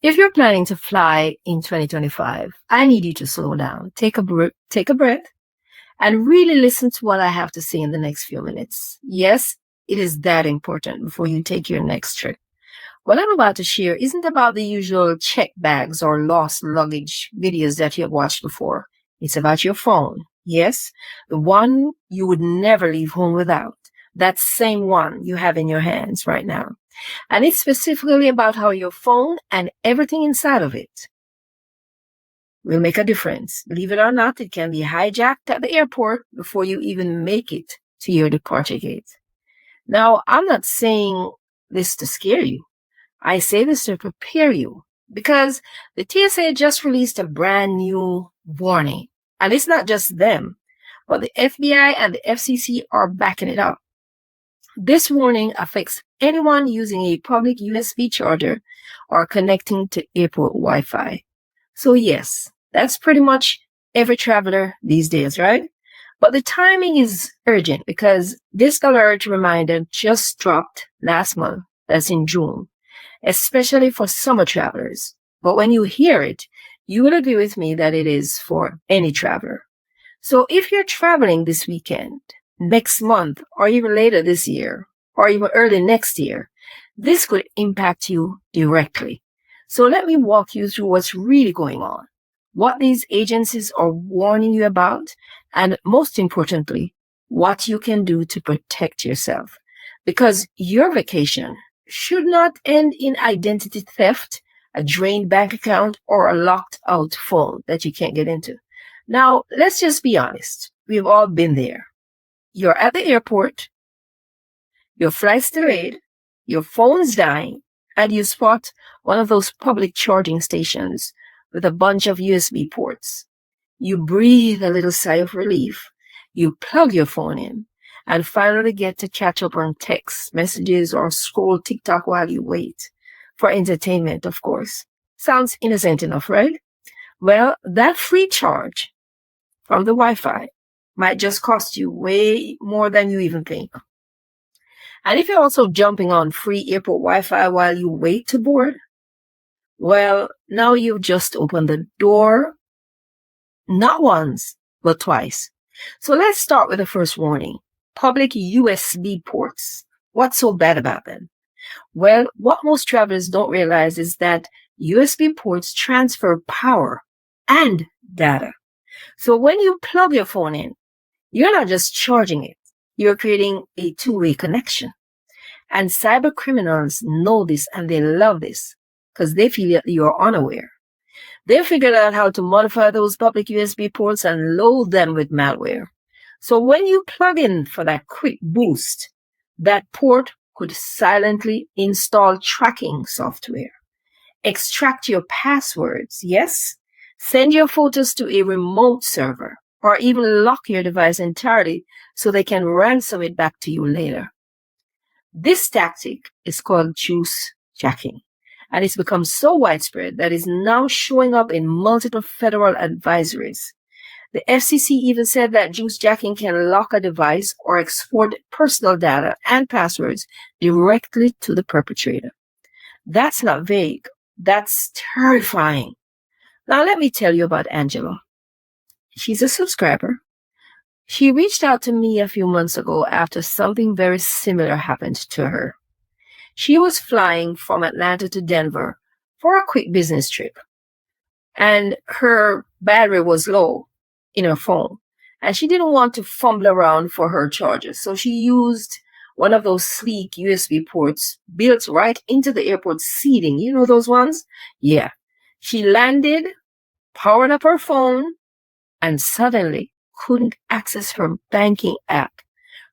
If you're planning to fly in 2025, I need you to slow down, take a breath, and really listen to what I have to say in the next few minutes. Yes, it is that important before you take your next trip. What I'm about to share isn't about the usual check bags or lost luggage videos that you've watched before. It's about your phone. Yes, the one you would never leave home without. That same one you have in your hands right now. And it's specifically about how your phone and everything inside of it will make a difference. Believe it or not, it can be hijacked at the airport before you even make it to your departure gate. Now, I'm not saying this to scare you. I say this to prepare you because the TSA just released a brand new warning. And it's not just them, but the FBI and the FCC are backing it up. This warning affects anyone using a public USB charger or connecting to airport Wi-Fi. So yes, that's pretty much every traveler these days, right? But the timing is urgent because this alert reminder just dropped last month. That's in June, especially for summer travelers. But when you hear it, you will agree with me that it is for any traveler. So if you're traveling this weekend, next month, or even later this year, or even early next year, this could impact you directly. So let me walk you through what's really going on, what these agencies are warning you about, and most importantly, what you can do to protect yourself. Because your vacation should not end in identity theft, a drained bank account, or a locked out phone that you can't get into. Now, let's just be honest. We've all been there. You're at the airport, your flight's delayed, your phone's dying, and you spot one of those public charging stations with a bunch of USB ports. You breathe a little sigh of relief. You plug your phone in and finally get to catch up on text messages or scroll TikTok while you wait. For entertainment, of course. Sounds innocent enough, right? Well, that free charge from the Wi-Fi might just cost you way more than you even think. And if you're also jumping on free airport Wi-Fi while you wait to board, well, now you've just opened the door, not once, but twice. So let's start with the first warning. Public USB ports. What's so bad about them? Well, what most travelers don't realize is that USB ports transfer power and data. So when you plug your phone in, you're not just charging it. You're creating a two-way connection. And cyber criminals know this and they love this because they feel that you're unaware. They figured out how to modify those public USB ports and load them with malware. So when you plug in for that quick boost, that port could silently install tracking software, extract your passwords, yes, send your photos to a remote server, or even lock your device entirely so they can ransom it back to you later. This tactic is called juice jacking, and it's become so widespread that it's now showing up in multiple federal advisories. The FCC even said that juice jacking can lock a device or export personal data and passwords directly to the perpetrator. That's not vague. That's terrifying. Now let me tell you about Angela. She's a subscriber. She reached out to me a few months ago after something very similar happened to her. She was flying from Atlanta to Denver for a quick business trip, and her battery was low in her phone, and she didn't want to fumble around for her charger, so she used one of those sleek USB ports built right into the airport seating. You know those ones? Yeah. She landed, powered up her phone, and suddenly couldn't access her banking app.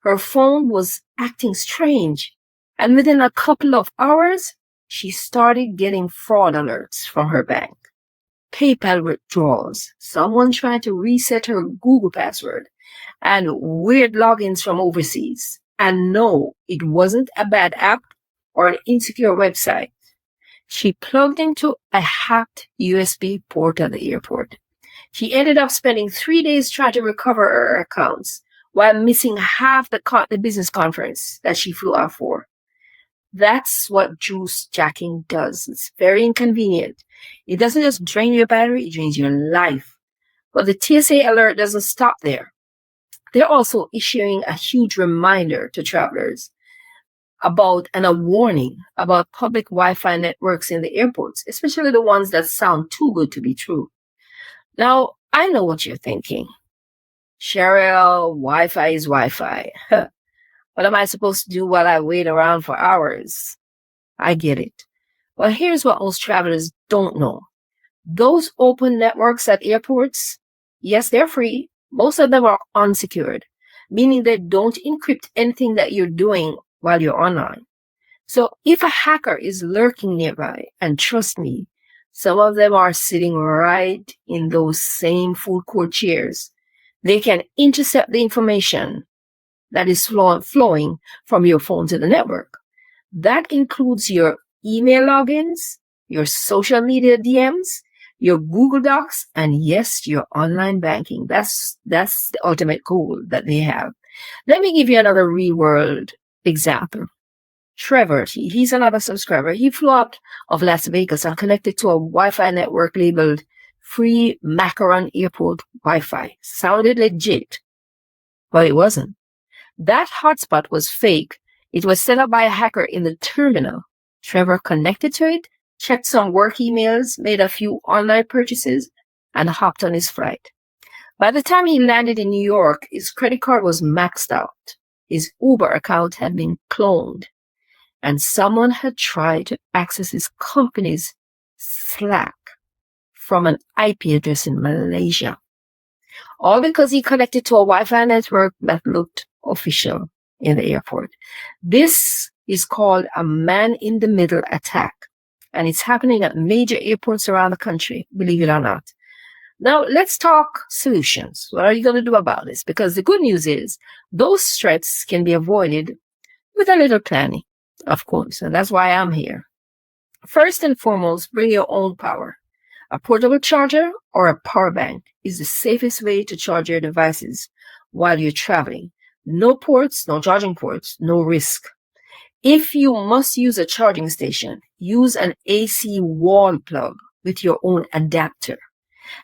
Her phone was acting strange, and within a couple of hours, she started getting fraud alerts from her bank. PayPal withdrawals, someone trying to reset her Google password, and weird logins from overseas. And no, it wasn't a bad app or an insecure website. She plugged into a hacked USB port at the airport. She ended up spending 3 days trying to recover her accounts while missing half the business conference that she flew out for. That's what juice jacking does. It's very inconvenient. It doesn't just drain your battery, it drains your life. But the TSA alert doesn't stop there. They're also issuing a huge reminder to travelers about and a warning about public Wi-Fi networks in the airports, especially the ones that sound too good to be true. Now, I know what you're thinking. Cheryl, Wi-Fi is Wi-Fi. What am I supposed to do while I wait around for hours? I get it. Well, here's what most travelers don't know. Those open networks at airports, yes, they're free. Most of them are unsecured, meaning they don't encrypt anything that you're doing while you're online. So if a hacker is lurking nearby, and trust me, some of them are sitting right in those same food court chairs, they can intercept the information that is flowing from your phone to the network. That includes your email logins, your social media DMs, your Google Docs, and yes, your online banking. That's the ultimate goal that they have. Let me give you another real world example. Trevor, he's another subscriber. He flew out of Las Vegas and connected to a Wi-Fi network labeled Free Macaron Airport Wi-Fi. Sounded legit, but it wasn't. That hotspot was fake. It was set up by a hacker in the terminal. Trevor connected to it, checked some work emails, made a few online purchases, and hopped on his flight. By the time he landed in New York, his credit card was maxed out. His Uber account had been cloned, and someone had tried to access his company's Slack from an IP address in Malaysia. All because he connected to a Wi-Fi network that looked official in the airport. This is called a man-in-the-middle attack, and it's happening at major airports around the country, believe it or not. Now, let's talk solutions. What are you going to do about this? Because the good news is those threats can be avoided with a little planning, of course, and that's why I'm here. First and foremost, bring your own power. A portable charger or a power bank is the safest way to charge your devices while you're traveling. No ports, no charging ports, no risk. If you must use a charging station, use an AC wall plug with your own adapter.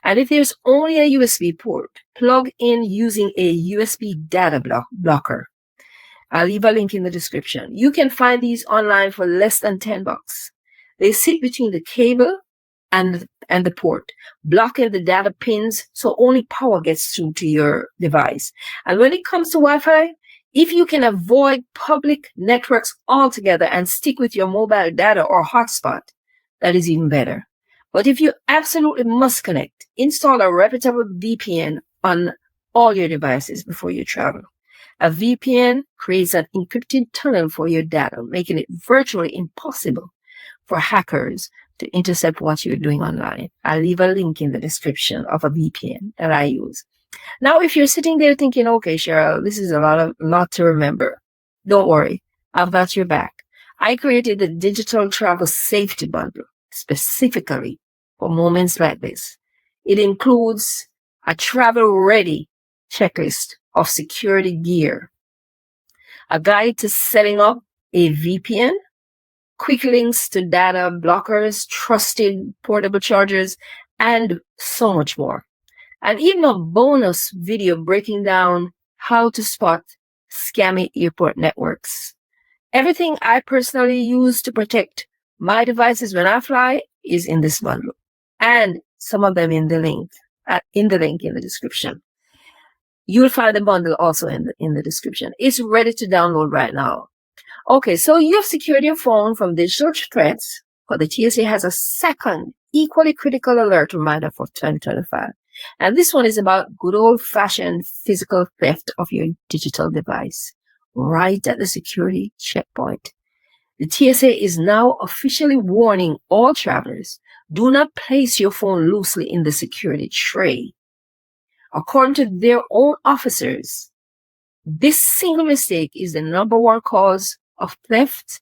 And if there's only a USB port, plug in using a USB data blocker. I'll leave a link in the description. You can find these online for less than $10. They sit between the cable and the port, blocking the data pins so only power gets through to your device. And when it comes to Wi-Fi, if you can avoid public networks altogether and stick with your mobile data or hotspot, that is even better. But if you absolutely must connect, install a reputable VPN on all your devices before you travel. A VPN creates an encrypted tunnel for your data, making it virtually impossible for hackers to intercept what you're doing online. I'll leave a link in the description of a VPN that I use. Now, if you're sitting there thinking, okay, Cheryl, this is a lot to remember, don't worry. I've got your back. I created the Digital Travel Safety Bundle specifically for moments like this. It includes a travel-ready checklist of security gear, a guide to setting up a VPN, quick links to data blockers, trusted portable chargers, and so much more. And even a bonus video breaking down how to spot scammy airport networks. Everything I personally use to protect my devices when I fly is in this bundle, and some of them in the link in the description. You'll find the bundle also in the description. It's ready to download right now. Okay, so you've secured your phone from digital threats, but the TSA has a second equally critical alert reminder for 2025. And this one is about good old-fashioned physical theft of your digital device right at the security checkpoint. The TSA is now officially warning all travelers, do not place your phone loosely in the security tray. According to their own officers, this single mistake is the number one cause of theft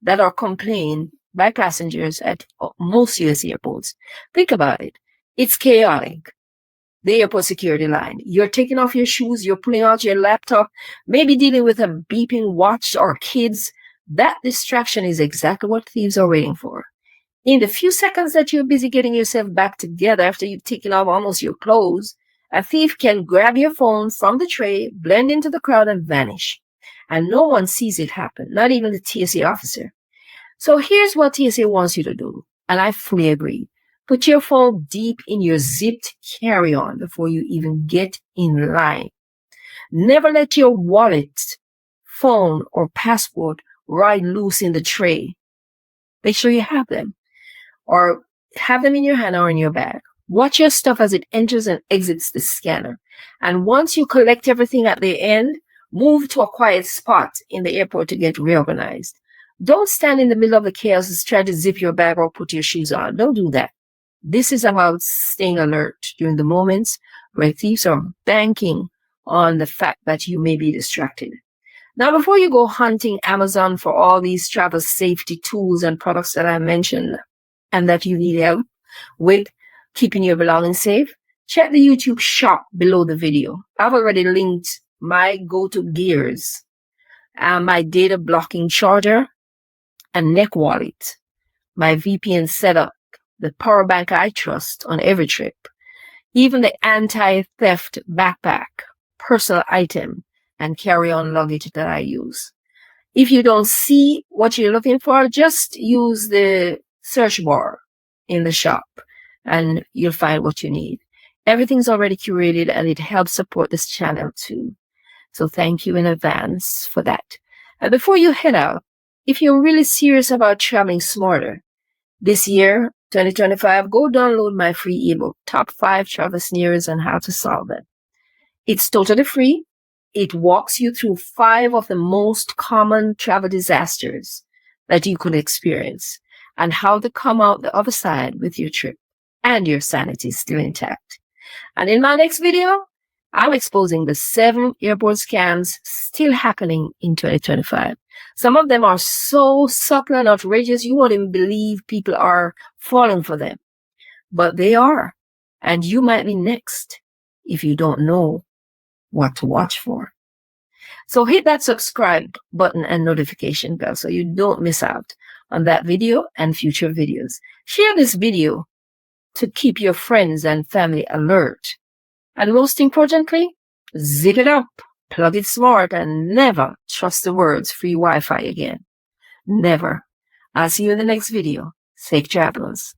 that are complained by passengers at most U.S. airports. Think about it. It's chaotic. The airport security line. You're taking off your shoes, you're pulling out your laptop, maybe dealing with a beeping watch or kids That distraction is exactly what thieves are waiting for. In the few seconds that you're busy getting yourself back together after you've taken off almost your clothes, a thief can grab your phone from the tray, blend into the crowd, and vanish. And no one sees it happen, not even the TSA officer. So here's what TSA wants you to do, and I fully agree. Put your phone deep in your zipped carry-on before you even get in line. Never let your wallet, phone, or passport ride loose in the tray. Make sure you have them, or have them in your hand or in your bag. Watch your stuff as it enters and exits the scanner. And once you collect everything at the end, move to a quiet spot in the airport to get reorganized. Don't stand in the middle of the chaos and try to zip your bag or put your shoes on. Don't do that. This is about staying alert during the moments where thieves are banking on the fact that you may be distracted. Now, before you go hunting Amazon for all these travel safety tools and products that I mentioned and that you need help with keeping your belongings safe, check the YouTube shop below the video. I've already linked my go-to gears, my data blocking charger and neck wallet, my VPN setup, the power bank I trust on every trip, even the anti-theft backpack, personal item, and carry-on luggage that I use. If you don't see what you're looking for, just use the search bar in the shop and you'll find what you need. Everything's already curated and it helps support this channel too. So thank you in advance for that. And before you head out, if you're really serious about traveling smarter, this year, 2025, go download my free ebook, Top 5 Travel Snares and How to Solve Them. It's totally free. It walks you through 5 of the most common travel disasters that you could experience and how to come out the other side with your trip and your sanity still intact. And in my next video, I'm exposing the 7 airport scams still happening in 2025. Some of them are so subtle and outrageous, you won't even believe people are falling for them. But they are. And you might be next if you don't know what to watch for. So hit that subscribe button and notification bell so you don't miss out on that video and future videos. Share this video to keep your friends and family alert. And most importantly, zip it up, plug it smart, and never trust the words free Wi-Fi again. Never. I'll see you in the next video. Safe travels.